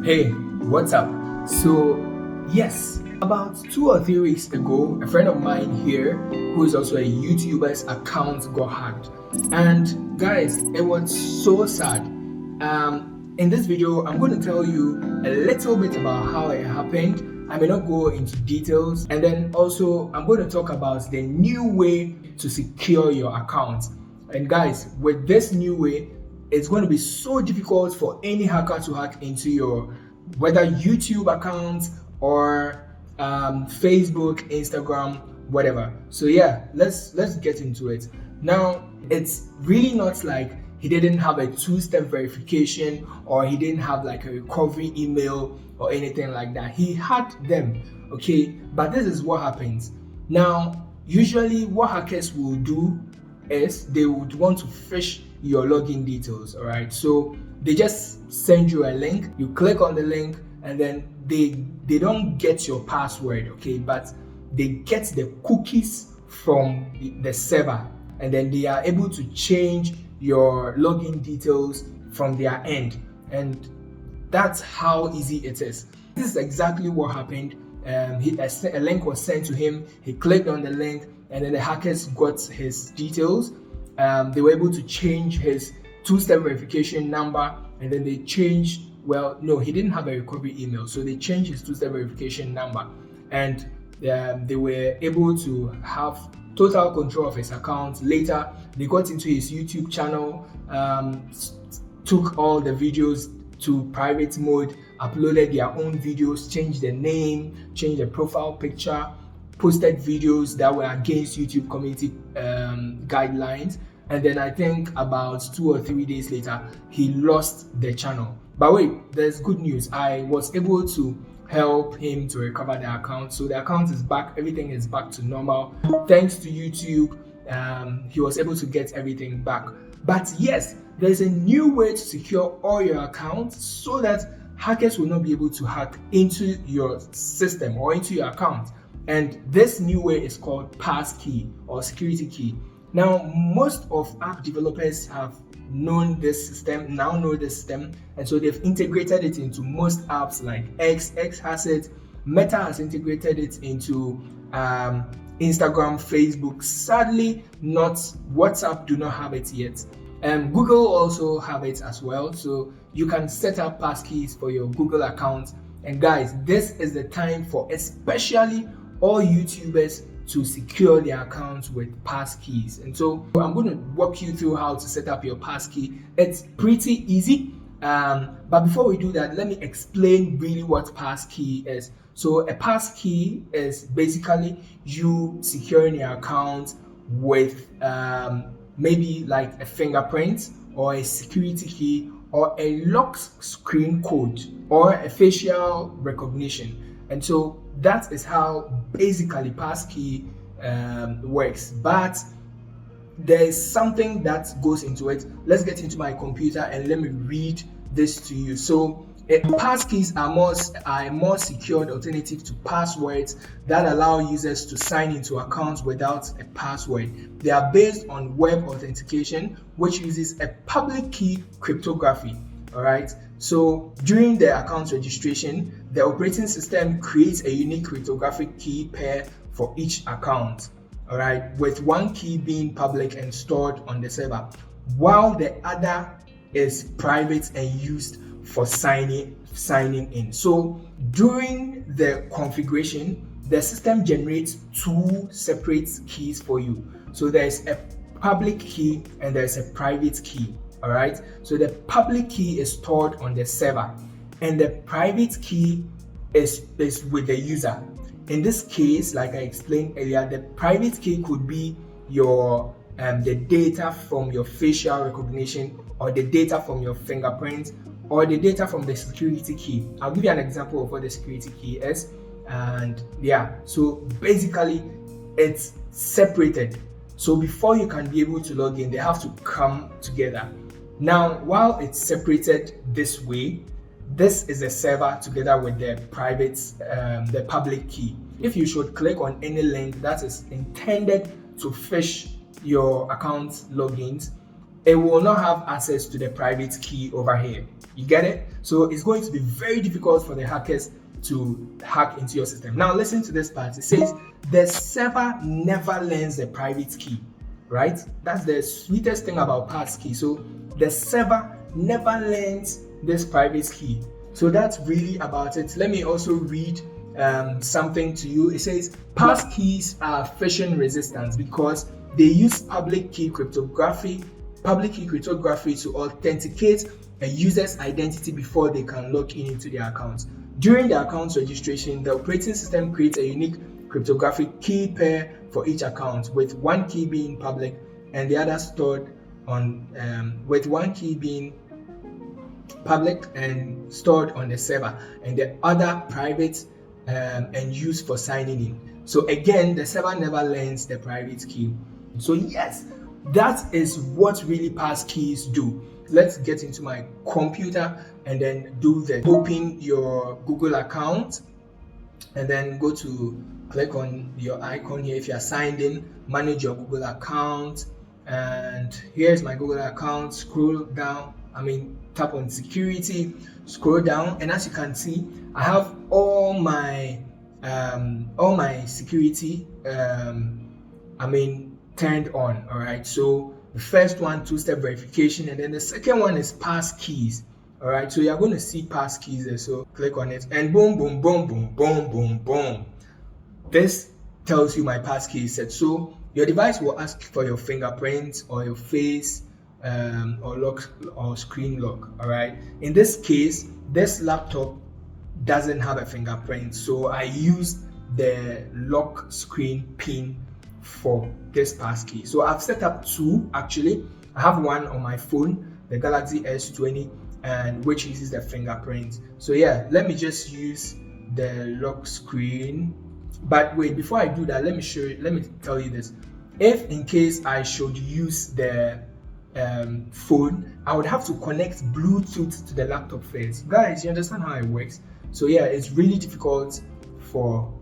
Hey, what's up? So, yes, about 2 or 3 weeks ago, a friend of mine here, who is also a YouTuber's account got hacked. And guys, it was so sad. In this video, I'm going to tell you a little bit about how it happened. I may not go into details, and then also I'm going to talk about the new way to secure your account. And guys, with this new way, it's going to be so difficult for any hacker to hack into your whether YouTube account or Facebook, Instagram, whatever. So yeah, let's get into it. Now, it's really not like he didn't have a two-step verification or he didn't have like a recovery email or anything like that. He had them, okay? But this is what happens. Now, usually what hackers will do is they would want to fish your login details. All right, so they just send you a link, you click on the link, and then they don't get your password, okay, but they get the cookies from the server, and then they are able to change your login details from their end. And that's how easy it is. This is exactly what happened. A link was sent to him, he clicked on the link, and then the hackers got his details. They were able to change his two-step verification number, and then they changed, well, no, he didn't have a recovery email, so they changed his two-step verification number, and they were able to have total control of his account. Later, they got into his YouTube channel, took all the videos to private mode, uploaded their own videos, changed the name, changed the profile picture, posted videos that were against YouTube community guidelines, and then I think about 2 or 3 days later he lost the channel. But wait, there's good news. I was able to help him to recover the account, so the account is back, everything is back to normal thanks to YouTube. He was able to get everything back. But yes, there's a new way to secure all your accounts so that hackers will not be able to hack into your system or into your account. And this new way is called Passkey or security key. Now, most of app developers have known this system, and so they've integrated it into most apps like X has it, Meta has integrated it into Instagram, Facebook. Sadly, not WhatsApp do not have it yet. Google also have it as well, so you can set up passkeys for your Google account. And guys, this is the time for especially all YouTubers to secure their accounts with passkeys. And so I'm going to walk you through how to set up your passkey. It's pretty easy, but before we do that, let me explain really what passkey is. So a passkey is basically you securing your account with maybe like a fingerprint or a security key or a lock screen code or a facial recognition. And so that is how basically passkey works. But there is something that goes into it. Let's get into my computer and let me read this to you. So passkeys are a more secured alternative to passwords that allow users to sign into accounts without a password. They are based on web authentication, which uses a public key cryptography. All right. So during the account registration, the operating system creates a unique cryptographic key pair for each account. All right, with one key being public and stored on the server, while the other is private and used for signing in. So during the configuration, the system generates two separate keys for you. So there's a public key and there's a private key. All right, so the public key is stored on the server and the private key is with the user. In this case, like I explained earlier, the private key could be your the data from your facial recognition or the data from your fingerprint or the data from the security key. I'll give you an example of what the security key is. And yeah, so basically it's separated. So before you can be able to log in, they have to come together. Now, while it's separated this way, this is a server together with the private, the public key. If you should click on any link that is intended to phish your account logins, it will not have access to the private key over here. You get it? So it's going to be very difficult for the hackers to hack into your system. Now listen to this part. It says the server never learns the private key, right? That's the sweetest thing about Passkey. So the server never learns this private key. So that's really about it. Let me also read something to you. It says passkeys are phishing resistant because they use public key cryptography to authenticate a user's identity before they can log in into their account. During the account registration, the operating system creates a unique cryptographic key pair for each account, with one key being public and the other stored on with one key being public and stored on the server, and the other private and used for signing in. So again, the server never learns the private key. So yes, that is what really passkeys do. Let's get into my computer and then do the open your Google account, and then go to click on your icon here if you are signed in, manage your Google account, and here's my Google account. Scroll down, tap on security, scroll down, and as you can see, I have all my security turned on. All right, so the first one, two-step verification, and then the second one is passkeys. All right, so you're going to see passkeys there, so click on it, and boom, boom, boom, boom, boom, boom, boom. This tells you my passkey is set. So your device will ask for your fingerprint or your face or lock or screen lock. All right, in this case, this laptop doesn't have a fingerprint, so I used the lock screen pin for this passkey. So I've set up two actually. I have one on my phone, the Galaxy S20, and which uses the fingerprint. So yeah, let me just use the lock screen. But wait, before I do that, let me tell you this. If in case I should use the phone, I would have to connect Bluetooth to the laptop first. Guys, you understand how it works? So yeah, it's really difficult for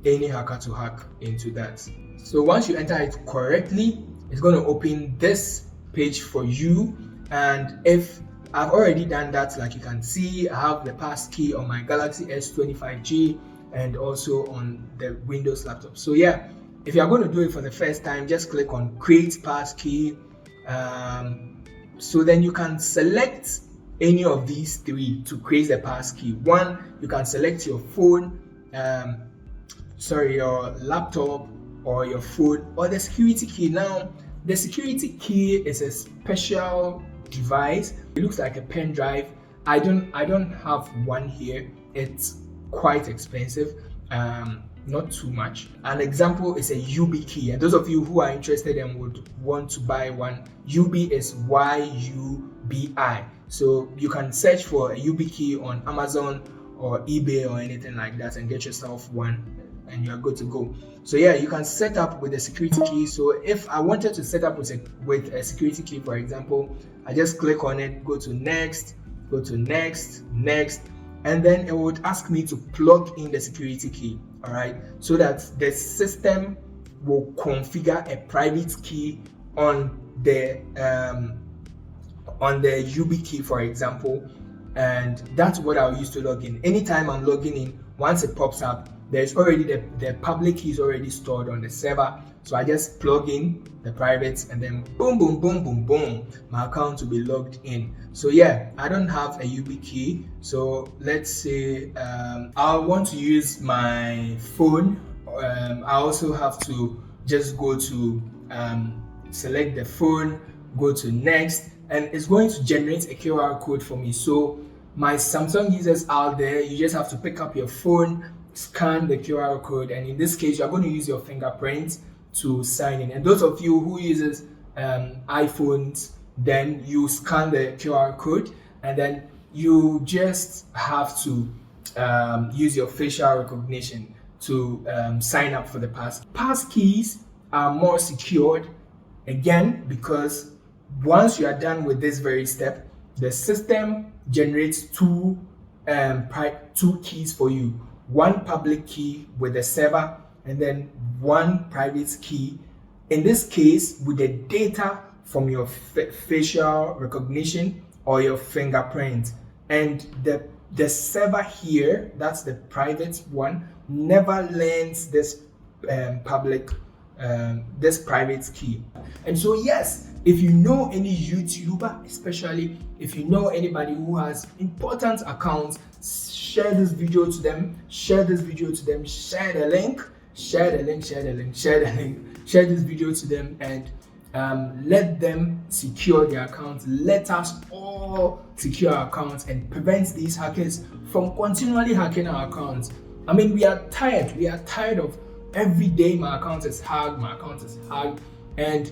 any hacker to hack into that. So once you enter it correctly, it's going to open this page for you. And if I've already done that, like you can see, I have the passkey on my Galaxy S20 5G and also on the Windows laptop. So yeah, if you are going to do it for the first time, just click on create passkey. So then you can select any of these three to create the passkey. One, you can select your phone, your laptop, or your phone, or the security key. Now, the security key is a special device. It looks like a pen drive. I don't have one here. It's quite expensive, not too much. An example is a UB key, and those of you who are interested and would want to buy one, UB is YUBI. So you can search for a UB key on Amazon or eBay or anything like that and get yourself one, and you're good to go. So yeah, you can set up with a security key. So if I wanted to set up with a security key, for example, I just click on it, go to next, next, and then it would ask me to plug in the security key. All right, so that the system will configure a private key on the UB key, for example, and that's what I'll use to log in. Anytime I'm logging in, once it pops up, there's already the public key is already stored on the server. So I just plug in the privates, and then boom, boom, boom, boom, boom, my account will be logged in. So yeah, I don't have a UB key. So let's say I want to use my phone. I also have to just go to select the phone, go to next, and it's going to generate a QR code for me. So my Samsung users out there, you just have to pick up your phone, scan the QR code, and in this case, you're going to use your fingerprint to sign in. And those of you who uses iPhones, then you scan the QR code, and then you just have to use your facial recognition to sign up for the pass. Passkeys are more secured, again, because once you are done with this very step, the system generates two keys for you. One public key with the server, and then one private key, in this case with the data from your facial recognition or your fingerprint, and the server here, that's the private one, never learns this public this private key. And so yes, if you know any YouTuber, especially if you know anybody who has important accounts, share this video to them, share this video to them, share the link, share the link, share the link, share the link, share this video to them, and let them secure their accounts. Let us all secure our accounts and prevent these hackers from continually hacking our accounts. I mean, we are tired of every day my account is hacked, and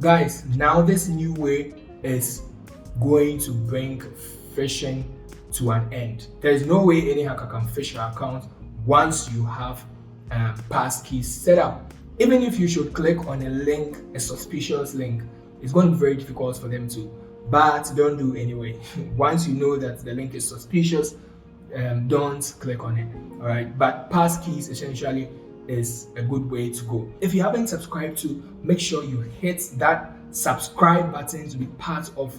guys, now this new way is going to bring phishing to an end. There is no way any hacker can phish your account once you have Passkeys set up. Even if you should click on a link, a suspicious link, it's going to be very difficult for them to, but don't do anyway. Once you know that the link is suspicious, don't click on it. All right, but Passkeys essentially is a good way to go. If you haven't subscribed to, make sure you hit that subscribe button to be part of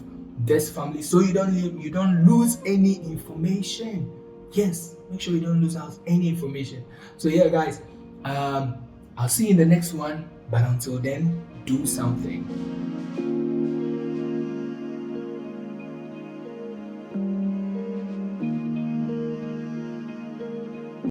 this family, so you don't lose any information. Yes, make sure you don't lose out any information. So yeah, guys, I'll see you in the next one, but until then, do something.